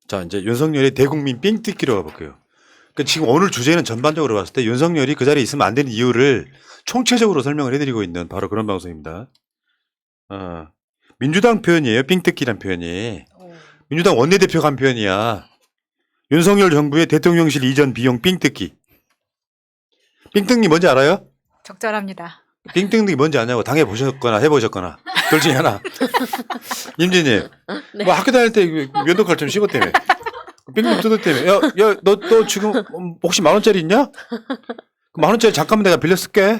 자, 이제 윤석열의 대국민 삥뜯기로 가볼게요. 그러니까 지금 오늘 주제는 전반적으로 봤을 때 윤석열이 그 자리에 있으면 안 되는 이유를 총체적으로 설명을 해드리고 있는 바로 그런 방송입니다. 민주당 표현이에요. 삥뜯기란 표현이. 민주당 원내대표가 한 표현이야. 윤석열 정부의 대통령실 이전 비용 삥뜯기. 삥뜯기 뭔지 알아요? 적절합니다. 삥뜯기 뭔지 아냐고 당해보셨거나 해보셨거나 둘 중에 하나. 임진님 네. 뭐 학교 다닐 때 면도칼 좀 씹었다며. 삥뜯 뜯었다며. 야, 너 지금 혹시 10,000원짜리 있냐? 그 10,000원짜리 잠깐만 내가 빌려 쓸게.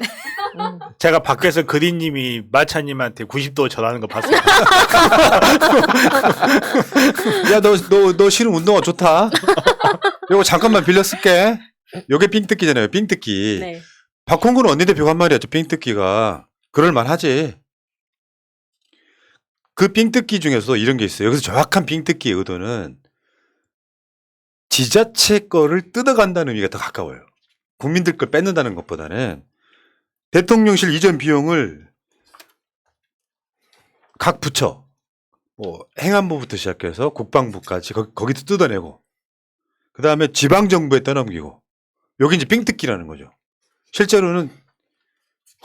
제가 밖에서 그린님이 마차님한테 90도 전하는 거 봤어요. 야, 너 신은 운동화 좋다. 요거 잠깐만 빌려 쓸게. 요게 삥뜯기잖아요. 삥뜯기. 네. 박홍근 원내대표가 한 말이었죠. 삥뜯기가. 그럴만하지. 그 삥뜯기 중에서도 이런 게 있어요. 여기서 정확한 삥뜯기의 의도는 지자체 거를 뜯어간다는 의미가 더 가까워요. 국민들 걸 뺏는다는 것보다는 대통령실 이전 비용을 각 부처, 뭐 행안부부터 시작해서 국방부까지 거기도 뜯어내고 그 다음에 지방정부에 떠넘기고 여기 이제 삥뜯기라는 거죠. 실제로는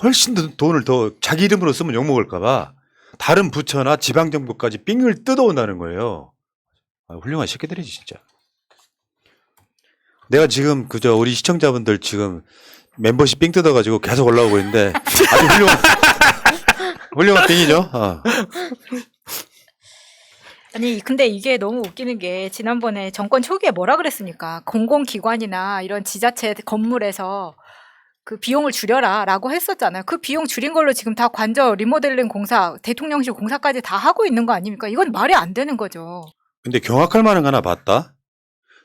훨씬 더 돈을 더 자기 이름으로 쓰면 욕먹을까봐 다른 부처나 지방정부까지 삥을 뜯어온다는 거예요. 훌륭한 새끼들이지 진짜. 내가 지금 그저 우리 시청자분들 지금 멤버십 삥 뜯어가지고 계속 올라오고 있는데 아주 훌륭한 삥이죠. 아니 근데 이게 너무 웃기는 게 지난번에 정권 초기에 뭐라 그랬습니까? 공공기관이나 이런 지자체 건물에서 그 비용을 줄여라라고 했었잖아요. 그 비용 줄인 걸로 지금 다 관저 리모델링 공사, 대통령실 공사까지 다 하고 있는 거 아닙니까? 이건 말이 안 되는 거죠. 근데 경악할 만한 거 하나 봤다.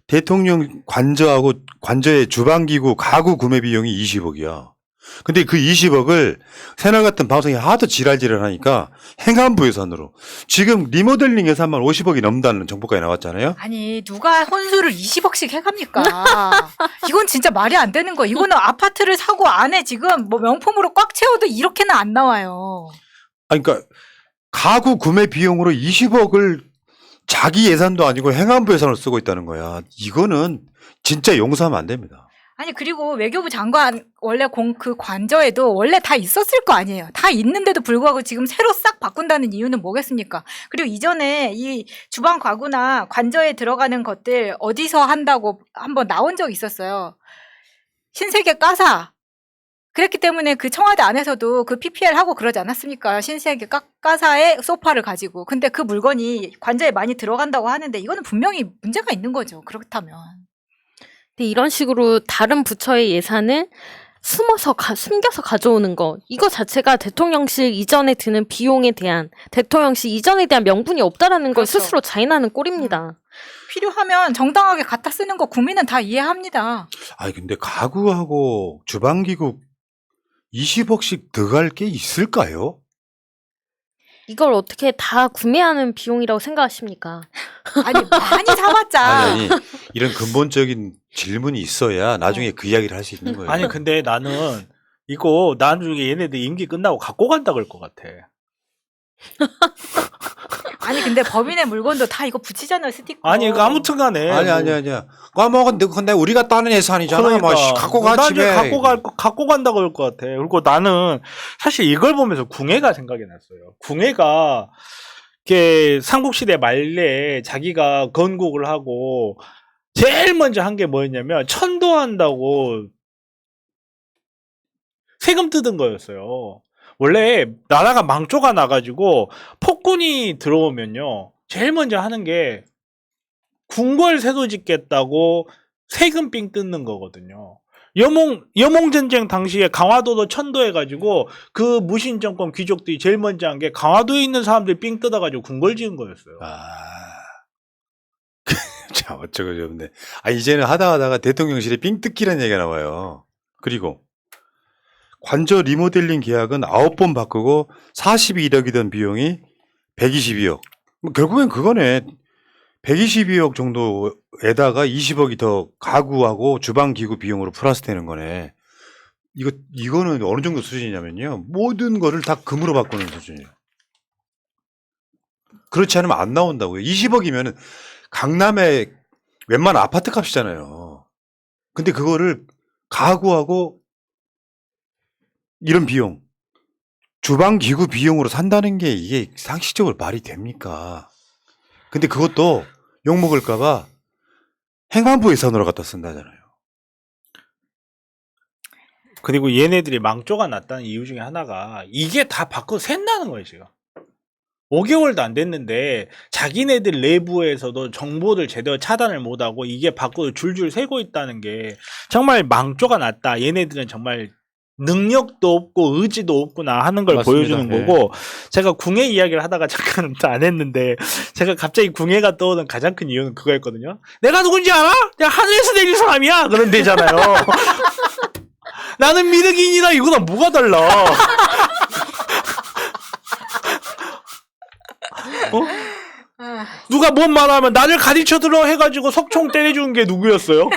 대통령 관저의 주방기구 가구 구매 비용이 20억이야. 근데 그 20억을 새날 같은 방송이 하도 지랄하니까 행안부 예산으로 지금 리모델링 예산만 50억이 넘는다는 정보까지 나왔잖아요. 아니 누가 혼수를 20억씩 해갑니까? 이건 진짜 말이 안 되는 거. 이거는 아파트를 사고 안에 지금 뭐 명품으로 꽉 채워도 이렇게는 안 나와요. 아니 그러니까 가구 구매 비용으로 20억을 자기 예산도 아니고 행안부 예산을 쓰고 있다는 거야. 이거는 진짜 용서하면 안 됩니다. 아니 그리고 외교부 장관 원래 그 관저에도 원래 다 있었을 거 아니에요. 다 있는데도 불구하고 지금 새로 싹 바꾼다는 이유는 뭐겠습니까? 그리고 이전에 이 주방 가구나 관저에 들어가는 것들 어디서 한다고 한번 나온 적이 있었어요. 신세계 까사. 그랬기 때문에 그 청와대 안에서도 그 PPL 하고 그러지 않았습니까? 신세계 까사의 소파를 가지고. 근데 그 물건이 관저에 많이 들어간다고 하는데 이거는 분명히 문제가 있는 거죠. 그렇다면. 근데 이런 식으로 다른 부처의 예산을 숨겨서 가져오는 거, 이거 자체가 대통령실 이전에 드는 비용에 대한, 대통령실 이전에 대한 명분이 없다라는 걸 그렇죠. 스스로 자인하는 꼴입니다. 필요하면 정당하게 갖다 쓰는 거 국민은 다 이해합니다. 아니 근데 가구하고 주방기구 20억씩 들어갈 게 있을까요? 이걸 어떻게 다 구매하는 비용이라고 생각하십니까? 아니 많이 사봤자. 아니 이런 근본적인 질문이 있어야 나중에 그 이야기를 할 수 있는 거예요. 아니 근데 나는 이거 나중에 얘네들 임기 끝나고 갖고 간다 그럴 것 같아. 아니 근데 법인의 물건도 다 이거 붙이잖아요 스티커. 아니 이거 아무튼간에 아니야. 근데 우리가 따는 예산이잖아. 그러니까 뭐 갖고 가 집에. 나중에 갖고 간다 그럴 것 같아. 그리고 나는 사실 이걸 보면서 궁예가 생각이 났어요. 궁예가 이렇게 삼국시대 말에 자기가 건국을 하고 제일 먼저 한 게 뭐였냐면 천도한다고 세금 뜯은 거였어요. 원래 나라가 망조가 나가지고 폭군이 들어오면요 제일 먼저 하는 게 궁궐 세도 짓겠다고 세금 삥 뜯는 거거든요. 여몽전쟁 당시에 강화도도 천도해가지고 그 무신정권 귀족들이 제일 먼저 한 게 강화도에 있는 사람들 삥 뜯어가지고 궁궐 지은 거였어요. 참 어쩌고 저쩌는데. 이제는 하다가 대통령실에 삥 뜯기라는 얘기가 나와요. 그리고 관저 리모델링 계약은 9번 바꾸고 42억이던 비용이 122억. 결국엔 그거네. 122억 정도에다가 20억이 더 가구하고 주방기구 비용으로 플러스 되는 거네. 이거는 어느 정도 수준이냐면요. 모든 거를 다 금으로 바꾸는 수준이에요. 그렇지 않으면 안 나온다고요. 20억이면은 강남의 웬만한 아파트 값이잖아요. 근데 그거를 가구하고 이런 비용, 주방 기구 비용으로 산다는 게 이게 상식적으로 말이 됩니까? 근데 그것도 욕먹을까봐 행안부 예산으로 갖다 쓴다잖아요. 그리고 얘네들이 망조가 났다는 이유 중에 하나가 이게 다 밖으로 샌다는 거예요, 지금. 5개월도 안 됐는데 자기네들 내부에서도 정보를 제대로 차단을 못하고 이게 밖으로 줄줄 새고 있다는 게 정말 망조가 났다. 얘네들은 정말 능력도 없고 의지도 없구나 하는 걸 맞습니다. 보여주는 거고, 제가 궁예 이야기를 하다가 잠깐 안 했는데 제가 갑자기 궁예가 떠오른 가장 큰 이유는 그거였거든요. 내가 누군지 알아? 내가 하늘에서 내린 사람이야. 그런 데잖아요. 나는 미륵인이다. 이거랑 뭐가 달라? 누가 뭔 말하면 나를 가르쳐 들어 해가지고 석총 때려주는 게 누구였어요?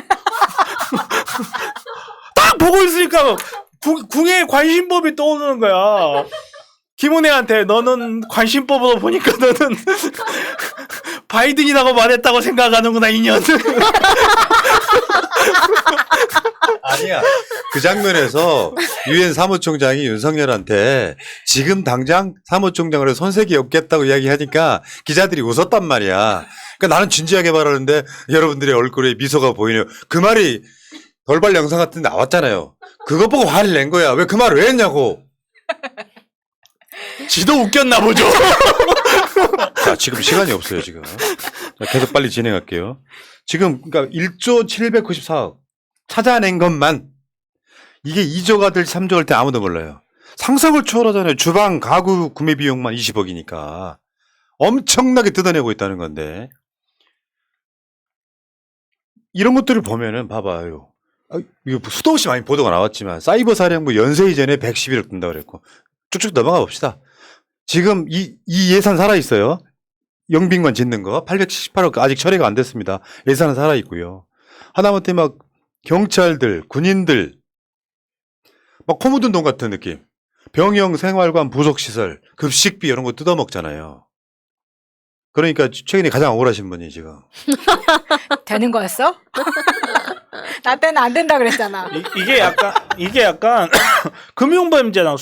딱 보고 있으니까 궁예 관심법이 떠오르는 거야. 김은혜한테 너는 관심법으로 보니까 너는 바이든이라고 말했다고 생각하는구나, 인연. 아니야. 그 장면에서 유엔 사무총장이 윤석열한테 지금 당장 사무총장으로 손색이 없겠다고 이야기하니까 기자들이 웃었단 말이야. 그러니까 나는 진지하게 말하는데 여러분들의 얼굴에 미소가 보이네요. 그 말이 돌발 영상 같은 데 나왔잖아요. 그거 보고 화를 낸 거야. 왜 그 말을 왜 했냐고. 지도 웃겼나 보죠. 자, 지금 시간이 없어요, 지금. 자, 계속 빨리 진행할게요. 지금, 그러니까 1조 794억 찾아낸 것만 이게 2조가 될 3조 할 때 아무도 몰라요. 상상을 초월하잖아요. 주방, 가구 구매 비용만 20억이니까. 엄청나게 뜯어내고 있다는 건데. 이런 것들을 보면은 봐봐요. 이거 수도 없이 많이 보도가 나왔지만 사이버 사령부 연세 이전에 111억 든다고 그랬고 쭉쭉 넘어가 봅시다. 지금 이 예산 살아있어요. 영빈관 짓는 거 878억 아직 처리가 안 됐습니다. 예산은 살아있고요. 하다못해 막 경찰들, 군인들 막 코 묻은 돈 같은 느낌. 병영 생활관 부속시설, 급식비 이런 거 뜯어먹잖아요. 그러니까 최근에 가장 억울하신 분이 지금. 되는 거였어? 나 때는 안 된다 그랬잖아. 이게 약간 금융범죄랑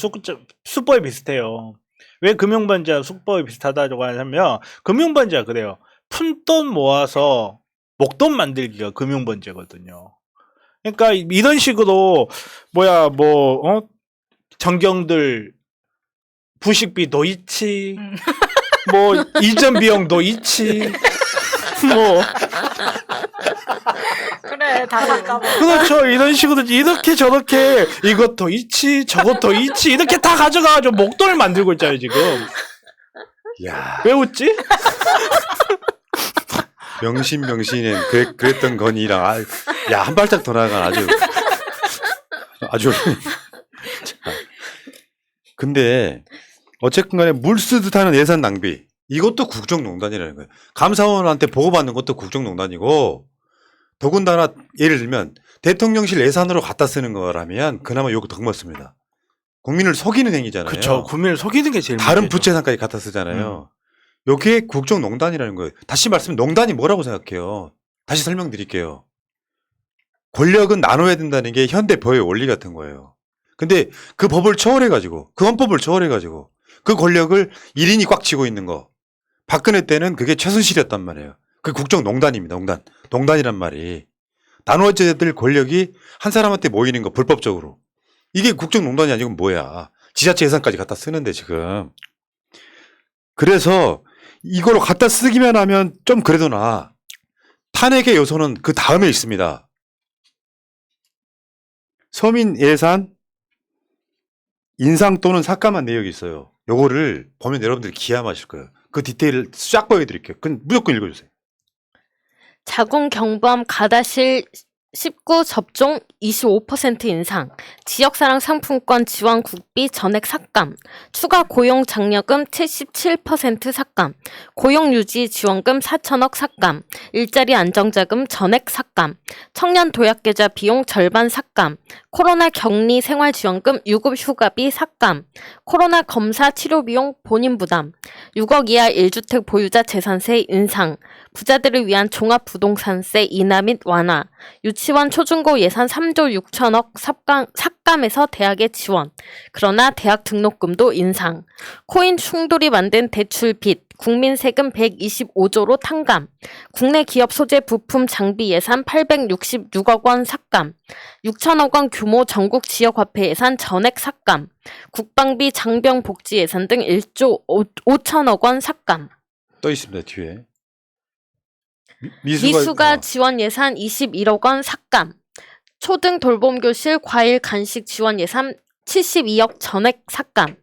수법이 비슷해요. 왜 금융범죄랑 수법이 비슷하다고 하냐면 금융범죄가 그래요. 푼돈 모아서 목돈 만들기가 금융범죄거든요. 그러니까 이런 식으로 전경들 부식비 노이치 이전 비용 노이치 그래 다 바꿔봐. 그렇죠. 이런 식으로 이렇게 저렇게 이것도 있지 저것도 있지 이렇게 다 가져가가지고 목돈을 만들고 있잖아요 지금. 야, 왜 웃지? 명신은 그랬던 건이랑 야, 한 발짝 더 나간 아주 자, 근데 어쨌든 간에 물 쓰듯 하는 예산 낭비 이것도 국정농단이라는 거예요. 감사원한테 보고받는 것도 국정농단이고 더군다나 예를 들면 대통령실 예산으로 갖다 쓰는 거라면 그나마 요거 더 먹습니다. 국민을 속이는 행위잖아요. 그렇죠. 국민을 속이는 게 제일 다른 문제죠. 부채상까지 갖다 쓰잖아요. 요게 국정농단이라는 거예요. 다시 말씀 농단이 뭐라고 생각해요? 다시 설명드릴게요. 권력은 나눠야 된다는 게 현대 법의 원리 같은 거예요. 근데 그 법을 초월해가지고 그 헌법을 초월해가지고 그 권력을 1인이 꽉 쥐고 있는 거 박근혜 때는 그게 최순실이었단 말이에요. 그 국정농단입니다. 농단이란 말이 나눠져야 될 권력이 한 사람한테 모이는 거 불법적으로 이게 국정농단이 아니고 뭐야. 지자체 예산까지 갖다 쓰는데 지금. 그래서 이걸로 갖다 쓰기만 하면 좀 그래도 나아. 탄핵의 요소는 그 다음에 있습니다. 서민 예산 인상 또는 삭감한 내역이 있어요. 요거를 보면 여러분들이 기함하실 거예요. 그 디테일을 쫙 보여드릴게요. 그건 무조건 읽어주세요. 자궁 경부암 가다실 19 접종 25% 인상, 지역사랑 상품권 지원 국비 전액 삭감, 추가 고용 장려금 77% 삭감, 고용유지 지원금 4천억 삭감, 일자리 안정자금 전액 삭감, 청년 도약계좌 비용 절반 삭감, 코로나 격리 생활지원금 유급 휴가비 삭감, 코로나 검사 치료 비용 본인 부담, 6억 이하 1주택 보유자 재산세 인상, 부자들을 위한 종합부동산세 인하 및 완화, 유치원 초중고 예산 3조 6천억 삭감해서 대학에 지원, 그러나 대학 등록금도 인상, 코인 충돌이 만든 대출 빚, 국민 세금 125조로 탕감, 국내 기업 소재 부품 장비 예산 866억 원 삭감, 6천억 원 규모 전국 지역화폐 예산 전액 삭감, 국방비 장병 복지 예산 등 1조 5천억 원 삭감. 또 있습니다 뒤에. 미수가 지원 예산 21억 원 삭감, 초등 돌봄교실 과일 간식 지원 예산 72억 전액 삭감,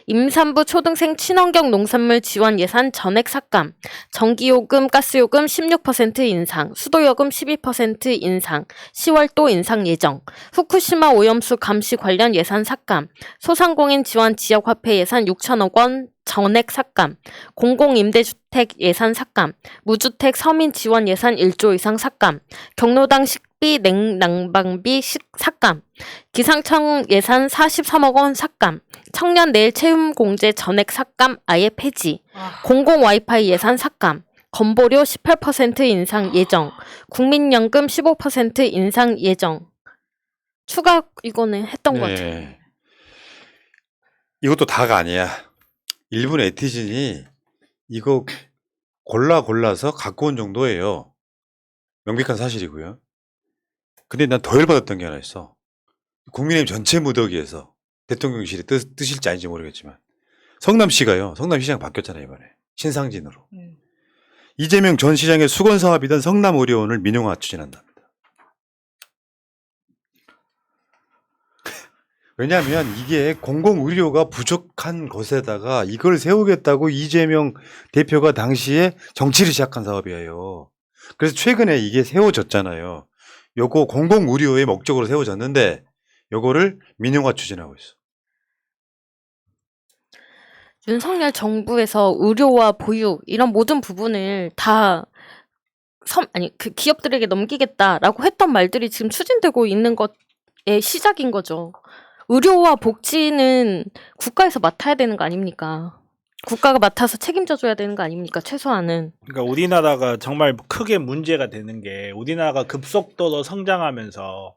임산부 초등생 친환경 농산물 지원 예산 전액 삭감, 전기요금, 가스요금 16% 인상, 수도요금 12% 인상, 10월 또 인상 예정, 후쿠시마 오염수 감시 관련 예산 삭감, 소상공인 지원 지역화폐 예산 6천억 원 전액 삭감, 공공임대주택 예산 삭감, 무주택 서민 지원 예산 1조 이상 삭감, 경로당 식비 냉난방비 삭감, 기상청 예산 43억 원 삭감, 청년 내일 체험 공제 전액 삭감 아예 폐지, 공공 와이파이 예산 삭감, 건보료 18% 인상 예정, 국민연금 15% 인상 예정. 추가 이거는 했던 것 같아요. 이것도 다가 아니야. 일본 에티즌이 이거 골라서 갖고 온 정도예요. 명백한 사실이고요. 근데 난 더 열받았던 게 하나 있어. 국민의힘 전체 무더기에서 대통령실이 뜨실지 아닌지 모르겠지만 성남시가요. 성남시장 바뀌었잖아요 이번에. 신상진으로. 이재명 전 시장의 수건 사업이던 성남의료원을 민영화 추진한답니다. 왜냐하면 이게 공공의료가 부족한 것에다가 이걸 세우겠다고 이재명 대표가 당시에 정치를 시작한 사업이에요. 그래서 최근에 이게 세워졌잖아요. 요거 공공의료의 목적으로 세워졌는데 요거를 민영화 추진하고 있어. 윤석열 정부에서 의료와 보육 이런 모든 부분을 다 그 기업들에게 넘기겠다라고 했던 말들이 지금 추진되고 있는 것의 시작인 거죠. 의료와 복지는 국가에서 맡아야 되는 거 아닙니까? 국가가 맡아서 책임져줘야 되는 거 아닙니까? 최소한은. 그러니까 우리나라가 정말 크게 문제가 되는 게 우리나라가 급속도로 성장하면서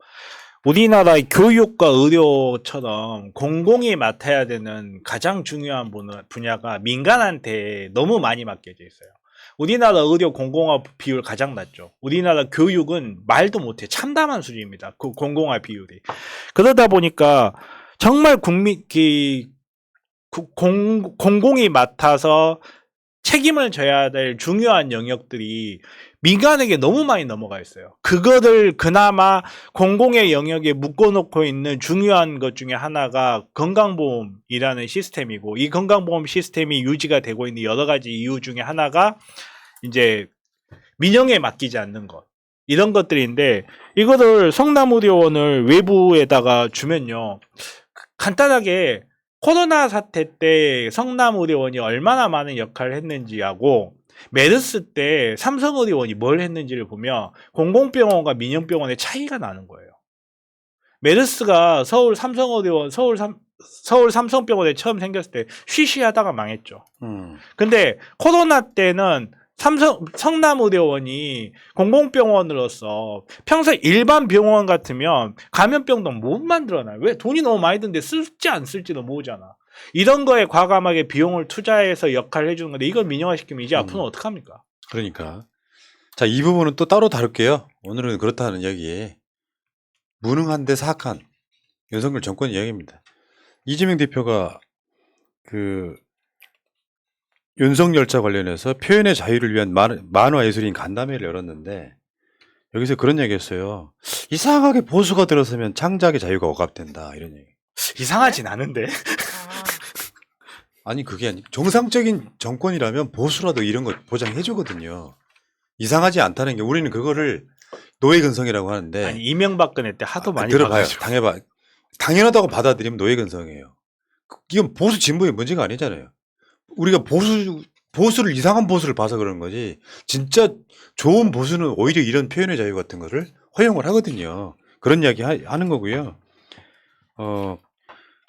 우리나라의 교육과 의료처럼 공공이 맡아야 되는 가장 중요한 분야가 민간한테 너무 많이 맡겨져 있어요. 우리나라 의료 공공화 비율 가장 낮죠. 우리나라 교육은 말도 못해 참담한 수준입니다. 그 공공화 비율이. 그러다 보니까 정말 공공이 맡아서 책임을 져야 될 중요한 영역들이 민간에게 너무 많이 넘어가 있어요. 그거를 그나마 공공의 영역에 묶어놓고 있는 중요한 것 중에 하나가 건강보험이라는 시스템이고, 이 건강보험 시스템이 유지가 되고 있는 여러 가지 이유 중에 하나가 이제 민영에 맡기지 않는 것, 이런 것들인데, 이거를 성남의료원을 외부에다가 주면요, 간단하게 코로나 사태 때 성남의료원이 얼마나 많은 역할을 했는지하고 메르스 때 삼성의료원이 뭘 했는지를 보면 공공병원과 민영병원의 차이가 나는 거예요. 메르스가 서울 삼성의료원, 서울 삼성병원에 처음 생겼을 때 쉬쉬하다가 망했죠. 근데 코로나 때는 성남의료원이 공공병원으로서 평소 일반 병원 같으면 감염병도 못 만들어놔요. 왜? 돈이 너무 많이 드는데 쓸지 안 쓸지도 모르잖아. 이런 거에 과감하게 비용을 투자해서 역할을 해주는 건데 이걸 민영화시키면 이제 앞으로는 어떡합니까? 그러니까. 자, 이 부분은 또 따로 다룰게요. 오늘은 그렇다는 이야기. 무능한데 사악한 윤석열 정권 이야기입니다. 이재명 대표가 윤석열차 관련해서 표현의 자유를 위한 만화 예술인 간담회를 열었는데 여기서 그런 얘기했어요. 이상하게 보수가 들어서면 창작의 자유가 억압된다 이런 얘기. 이상하진 않은데. 아니 그게 아니 정상적인 정권이라면 보수라도 이런 거 보장해 주거든요. 이상하지 않다는 게 우리는 그거를 노예근성이라고 하는데. 아니 이명박근혜 때 하도 많이 들어봐요. 봐가지고. 당해봐. 당연하다고 받아들이면 노예근성이에요. 이건 보수 진보의 문제가 아니잖아요. 우리가 보수를 이상한 보수를 봐서 그런 거지. 진짜 좋은 보수는 오히려 이런 표현의 자유 같은 거를 허용을 하거든요. 그런 이야기 하는 거고요.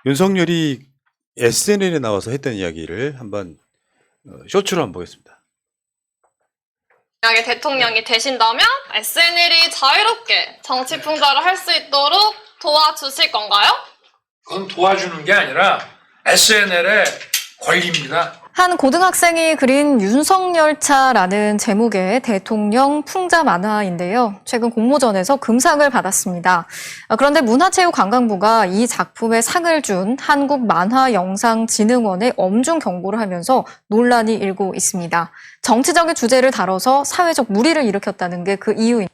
윤석열이 SNL에 나와서 했던 이야기를 한번 쇼츠로 한번 보겠습니다. 만약에 대통령이 되신다면 SNL이 자유롭게 정치 풍자를 할 수 있도록 도와주실 건가요? 그건 도와주는 게 아니라 SNL의 권리입니다. 한 고등학생이 그린 윤석열차라는 제목의 대통령 풍자 만화인데요. 최근 공모전에서 금상을 받았습니다. 그런데 문화체육관광부가 이 작품에 상을 준 한국만화영상진흥원에 엄중 경고를 하면서 논란이 일고 있습니다. 정치적인 주제를 다뤄서 사회적 물의를 일으켰다는 게 그 이유입니다.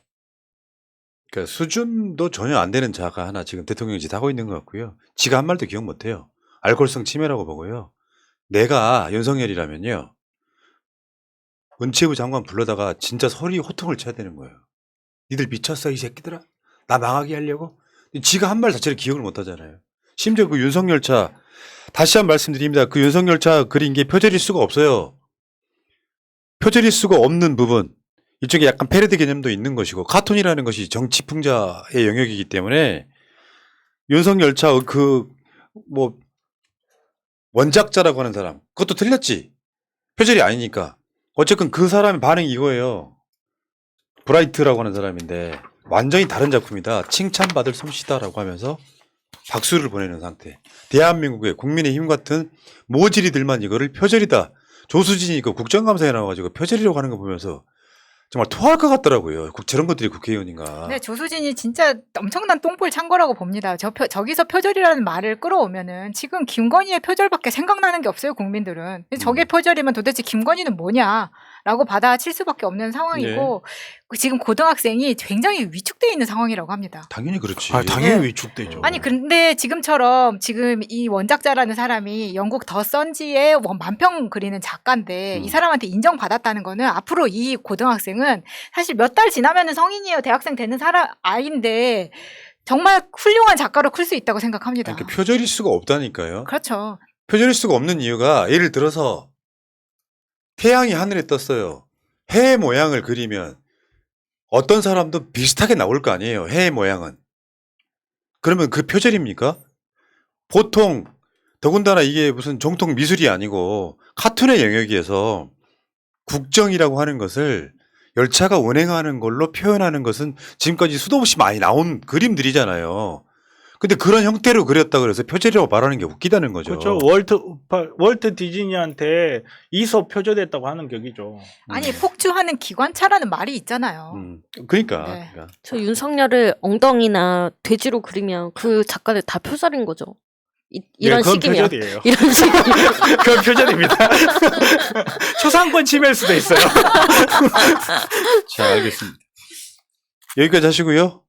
그러니까 수준도 전혀 안 되는 자가 하나 지금 대통령이 짓 하고 있는 것 같고요. 지가 한 말도 기억 못 해요. 알코올성 치매라고 보고요. 내가 윤석열이라면요. 문체부 장관 불러다가 진짜 소리 호통을 쳐야 되는 거예요. 니들 미쳤어 이 새끼들아? 나 망하게 하려고? 지가 한 말 자체를 기억을 못 하잖아요. 심지어 그 윤석열차 다시 한 번 말씀드립니다. 그 윤석열차 그린 게 표절일 수가 없어요. 표절일 수가 없는 부분. 이쪽에 약간 패러디 개념도 있는 것이고 카툰이라는 것이 정치 풍자의 영역이기 때문에 윤석열차 그 뭐 원작자라고 하는 사람 그것도 틀렸지. 표절이 아니니까. 어쨌든 그 사람의 반응이 이거예요. 브라이트라고 하는 사람인데 완전히 다른 작품이다. 칭찬받을 솜씨다라고 하면서 박수를 보내는 상태. 대한민국의 국민의힘 같은 모질이들만 이거를 표절이다. 조수진이 그 국정감사에 나와가지고 표절이라고 하는 거 보면서 정말 토할 것 같더라고요. 저런 것들이 국회의원인가. 네, 조수진이 진짜 엄청난 똥볼 찬 거라고 봅니다. 저기서 표절이라는 말을 끌어오면은 지금 김건희의 표절밖에 생각나는 게 없어요, 국민들은. 저게 표절이면 도대체 김건희는 뭐냐라고 받아칠 수밖에 없는 상황이고 지금 고등학생이 굉장히 위축돼 있는 상황이라고 합니다. 당연히 그렇지. 당연히 네. 위축되죠. 아니 근데 지금처럼 지금 이 원작자라는 사람이 영국 더 선지의 만평 그리는 작가인데 이 사람한테 인정받았다는 거는 앞으로 이 고등학생은 사실 몇 달 지나면은 성인이에요. 대학생 되는 아이인데 정말 훌륭한 작가로 클 수 있다고 생각합니다. 그러니까 표절일 수가 없다니까요. 그렇죠. 표절일 수가 없는 이유가 예를 들어서 태양이 하늘에 떴어요. 해 모양을 그리면 어떤 사람도 비슷하게 나올 거 아니에요. 해 모양은. 그러면 그 표절입니까? 보통 더군다나 이게 무슨 정통 미술이 아니고 카툰의 영역에서 국정이라고 하는 것을 열차가 운행하는 걸로 표현하는 것은 지금까지 수도 없이 많이 나온 그림들이잖아요. 근데 그런 형태로 그렸다 그래서 표절이라고 말하는 게 웃기다는 거죠. 그렇죠. 월트 디즈니한테 이소 표절했다고 하는 격이죠. 아니 폭주하는 기관차라는 말이 있잖아요. 그러니까. 네. 그러니까. 저 윤석열을 엉덩이나 돼지로 그리면 그 작가들 다 표절인 거죠. 이런 그건 식이면. 표절이에요. 이런 식이면. 그건 표절입니다. 초상권 침해일 수도 있어요. 자, 알겠습니다. 여기까지 하시고요.